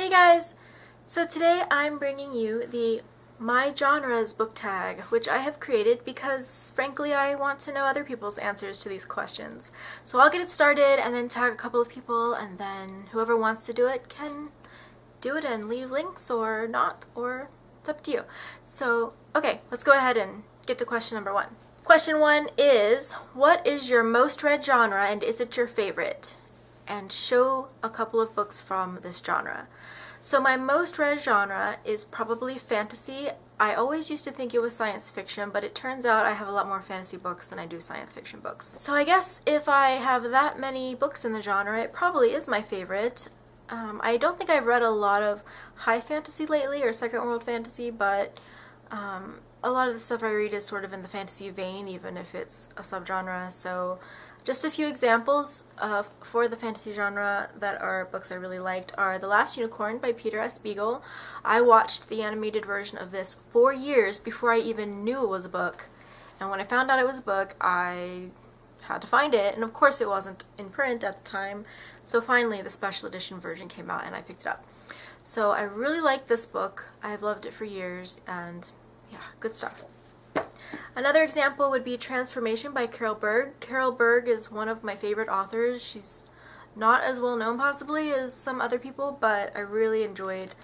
Hey guys! So today I'm bringing you the My Genres book tag, which I have created because frankly I want to know other people's answers to these questions. So I'll get it started and then tag a couple of people, and then whoever wants to do it can do it and leave links or not, or it's up to you. So okay, let's go ahead and get to question number one. Question one is, what is your most read genre and is it your favorite? And show a couple of books from this genre. So my most read genre is probably fantasy. I always used to think it was science fiction, but it turns out I have a lot more fantasy books than I do science fiction books. So I guess if I have that many books in the genre, it probably is my favorite. I don't think I've read a lot of high fantasy lately, or second world fantasy, but a lot of the stuff I read is sort of in the fantasy vein, even if it's a subgenre. So just a few examples for the fantasy genre that are books I really liked are The Last Unicorn by Peter S. Beagle. I watched the animated version of this for years before I even knew it was a book. And when I found out it was a book, I had to find it. And of course it wasn't in print at the time. So finally the special edition version came out and I picked it up. So I really like this book. I've loved it for years, and yeah, good stuff. Another example would be Transformation by Carol Berg. Carol Berg is one of my favorite authors. She's not as well known possibly as some other people, but I really enjoyed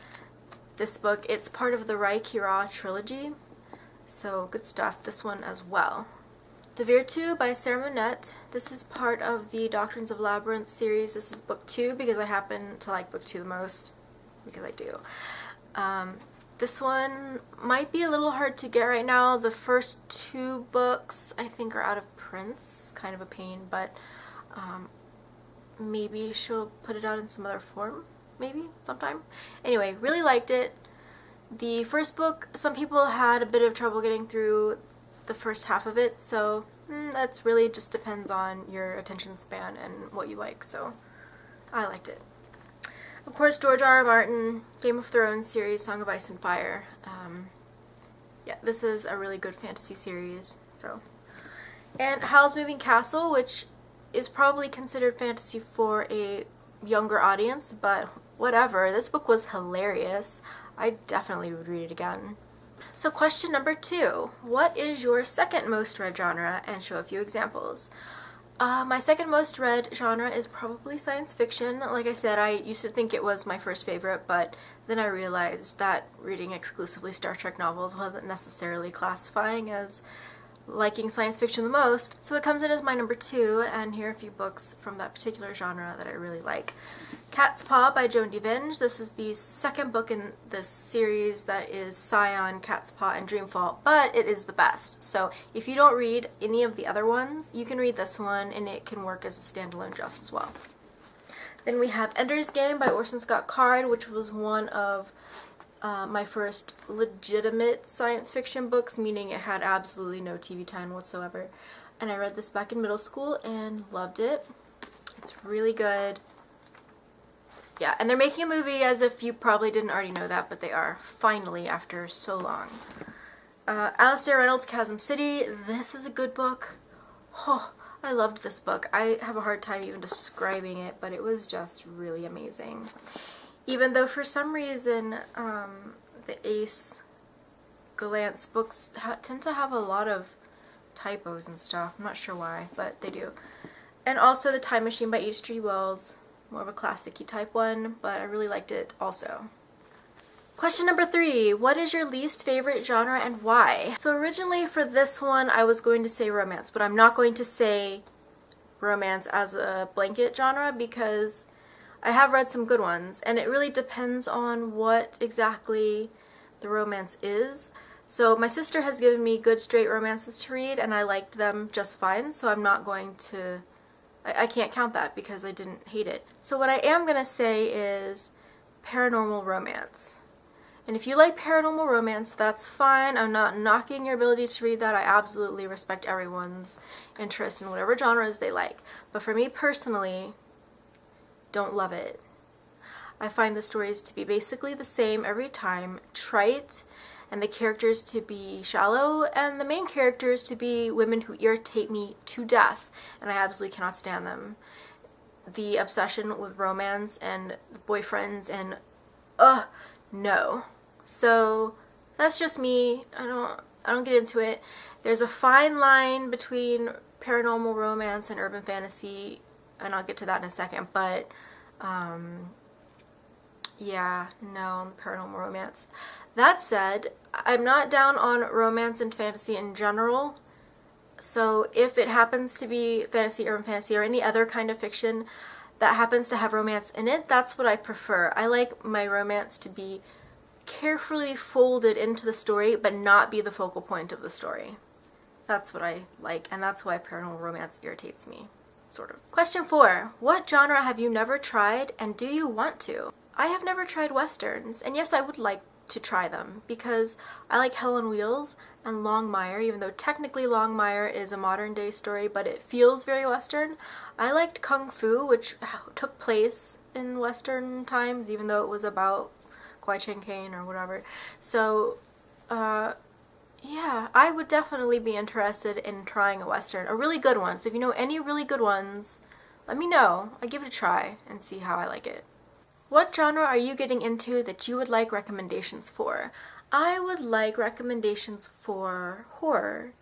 this book. It's part of the Kira trilogy, so good stuff, this one as well. The Virtue by Sarah Monette. This is part of the Doctrines of Labyrinth series. This is book 2 because I happen to like book 2 the most, because I do. This one might be a little hard to get right now. The first 2 books I think are out of print. It's kind of a pain, but maybe she'll put it out in some other form, maybe sometime. Anyway, really liked it. The first book, some people had a bit of trouble getting through the first half of it, so that's really just depends on your attention span and what you like, so I liked it. Of course, George R. R. Martin, Game of Thrones series, Song of Ice and Fire. Yeah, this is a really good fantasy series. So, and Howl's Moving Castle, which is probably considered fantasy for a younger audience, but whatever. This book was hilarious. I definitely would read it again. So question number 2. What is your second most read genre? And show a few examples. My second most read genre is probably science fiction. Like I said, I used to think it was my first favorite, but then I realized that reading exclusively Star Trek novels wasn't necessarily classifying as liking science fiction the most. So it comes in as my number 2, and here are a few books from that particular genre that I really like. Cat's Paw by Joan DeVenge. This is the second book in this series that is Scion, Cat's Paw, and Dreamfall, but it is the best. So if you don't read any of the other ones, you can read this one, and it can work as a standalone just as well. Then we have Ender's Game by Orson Scott Card, which was one of my first legitimate science fiction books, meaning it had absolutely no TV time whatsoever. And I read this back in middle school and loved it. It's really good. Yeah, and they're making a movie, as if you probably didn't already know that, but they are, finally, after so long. Alastair Reynolds' Chasm City. This is a good book. Oh, I loved this book. I have a hard time even describing it, but it was just really amazing. Even though for some reason the Ace Galance books tend to have a lot of typos and stuff. I'm not sure why, but they do. And also The Time Machine by H.G. Wells. More of a classic-y type one, but I really liked it also. Question number 3. What is your least favorite genre and why? So originally for this one I was going to say romance, but I'm not going to say romance as a blanket genre because I have read some good ones, and it really depends on what exactly the romance is. So my sister has given me good straight romances to read, and I liked them just fine, so I'm not going to... I can't count that because I didn't hate it. So what I am going to say is paranormal romance. And if you like paranormal romance, that's fine. I'm not knocking your ability to read that. I absolutely respect everyone's interest in whatever genres they like. But for me personally, don't love it. I find the stories to be basically the same every time, trite, and the characters to be shallow, and the main characters to be women who irritate me to death, and I absolutely cannot stand them. The obsession with romance and boyfriends and no. So that's just me. I don't get into it. There's a fine line between paranormal romance and urban fantasy, and I'll get to that in a second, but yeah, no, paranormal romance. That said, I'm not down on romance and fantasy in general. So if it happens to be fantasy, urban fantasy, or any other kind of fiction that happens to have romance in it, that's what I prefer. I like my romance to be carefully folded into the story, but not be the focal point of the story. That's what I like, and that's why paranormal romance irritates me, sort of. Question 4. What genre have you never tried, and do you want to? I have never tried westerns, and yes, I would like to try them, because I like Hell on Wheels and Longmire, even though technically Longmire is a modern day story, but it feels very western. I liked Kung Fu, which took place in western times, even though it was about Kwai Chang Caine or whatever. So, yeah, I would definitely be interested in trying a western, a really good one. So if you know any really good ones, let me know. I'd give it a try and see how I like it. What genre are you getting into that you would like recommendations for? I would like recommendations for horror.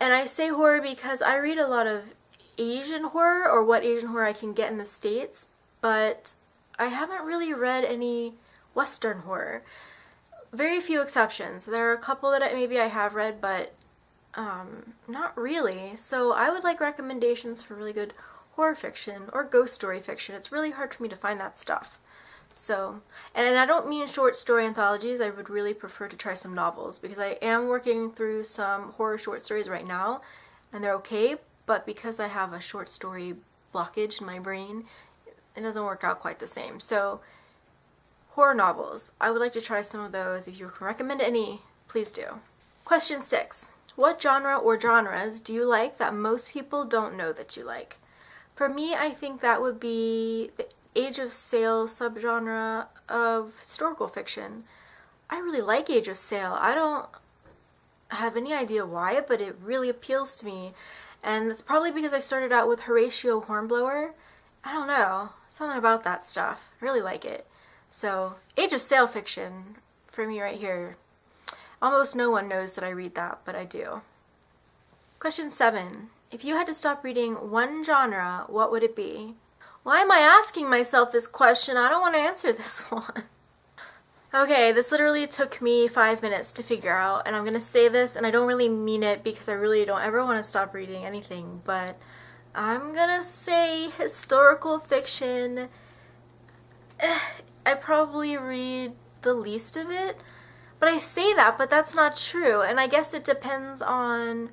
And I say horror because I read a lot of Asian horror, or what Asian horror I can get in the States, but I haven't really read any Western horror. Very few exceptions. There are a couple that maybe I have read, but not really. So I would like recommendations for really good horror fiction or ghost story fiction. It's really hard for me to find that stuff. So, and I don't mean short story anthologies. I would really prefer to try some novels, because I am working through some horror short stories right now, and they're okay, but because I have a short story blockage in my brain, it doesn't work out quite the same. So, horror novels. I would like to try some of those. If you can recommend any, please do. Question 6. What genre or genres do you like that most people don't know that you like? For me, I think that would be the Age of Sail subgenre of historical fiction. I really like Age of Sail. I don't have any idea why, but it really appeals to me. And it's probably because I started out with Horatio Hornblower. I don't know. Something about that stuff. I really like it. So, Age of Sail fiction, for me right here. Almost no one knows that I read that, but I do. Question 7. If you had to stop reading one genre, what would it be? Why am I asking myself this question? I don't want to answer this one. Okay, this literally took me 5 minutes to figure out, and I'm going to say this, and I don't really mean it because I really don't ever want to stop reading anything, but I'm going to say historical fiction. I probably read the least of it, but I say that, but that's not true, and I guess it depends on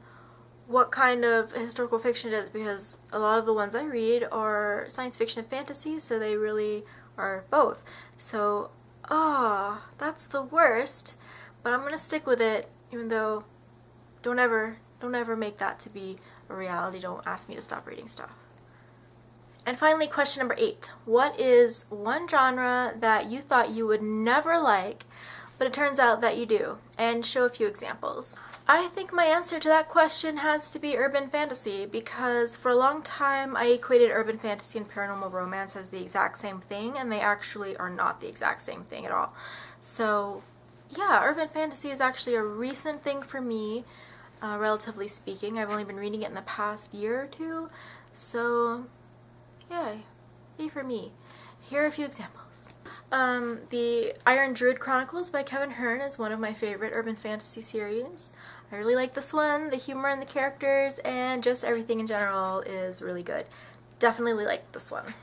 what kind of historical fiction it is, because a lot of the ones I read are science fiction and fantasy, so they really are both. So, that's the worst, but I'm going to stick with it, even though don't ever make that to be a reality. Don't ask me to stop reading stuff. And finally, question number 8. What is one genre that you thought you would never like, but it turns out that you do? And show a few examples. I think my answer to that question has to be urban fantasy, because for a long time I equated urban fantasy and paranormal romance as the exact same thing, and they actually are not the exact same thing at all. So yeah, urban fantasy is actually a recent thing for me, relatively speaking. I've only been reading it in the past year or two, so yeah, yay for me. Here are a few examples. The Iron Druid Chronicles by Kevin Hearn is one of my favorite urban fantasy series. I really like this one. The humor and the characters and just everything in general is really good. Definitely like this one.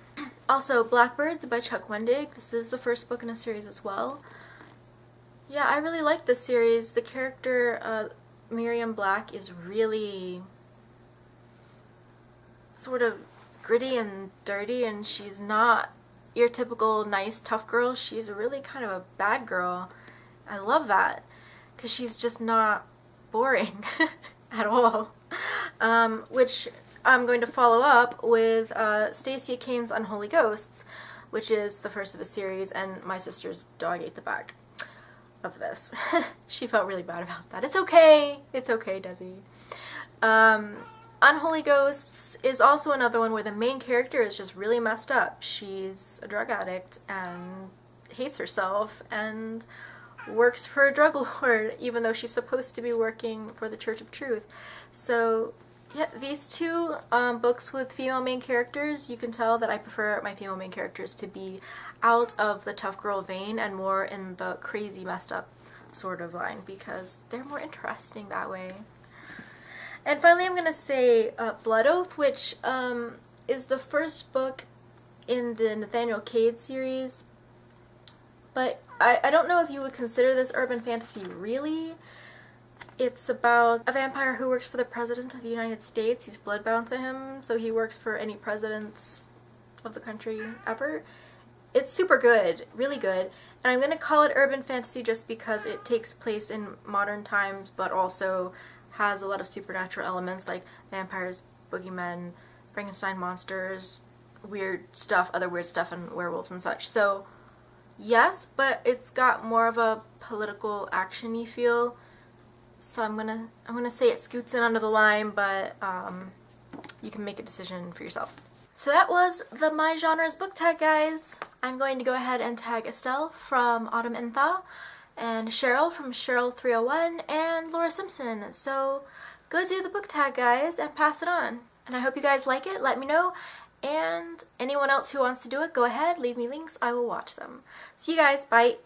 Also, Blackbirds by Chuck Wendig. This is the first book in a series as well. Yeah, I really like this series. The character Miriam Black is really sort of gritty and dirty, and she's not your typical nice tough girl. She's really kind of a bad girl. I love that, because she's just not boring at all. Which I'm going to follow up with Stacia Kane's Unholy Ghosts, which is the first of the series, and my sister's dog ate the bag of this. She felt really bad about that. It's okay, Desi. Unholy Ghosts is also another one where the main character is just really messed up. She's a drug addict and hates herself and works for a drug lord, even though she's supposed to be working for the Church of Truth. So yeah, these two books with female main characters, you can tell that I prefer my female main characters to be out of the tough girl vein and more in the crazy messed up sort of line, because they're more interesting that way. And finally, I'm going to say Blood Oath, which is the first book in the Nathaniel Cade series. But I don't know if you would consider this urban fantasy really. It's about a vampire who works for the President of the United States. He's bloodbound to him, so he works for any presidents of the country ever. It's super good, really good. And I'm going to call it urban fantasy just because it takes place in modern times, but also has a lot of supernatural elements like vampires, boogeymen, Frankenstein monsters, weird stuff, other weird stuff, and werewolves and such. So yes, but it's got more of a political action-y feel. So I'm gonna say it scoots in under the line, but you can make a decision for yourself. So that was the My Genres book tag, guys. I'm going to go ahead and tag Estelle from Audham, EnTha, and Sheryl from Sheryl301, and Laura Simpson. So go do the book tag, guys, and pass it on. And I hope you guys like it. Let me know. And anyone else who wants to do it, go ahead, leave me links. I will watch them. See you guys. Bye.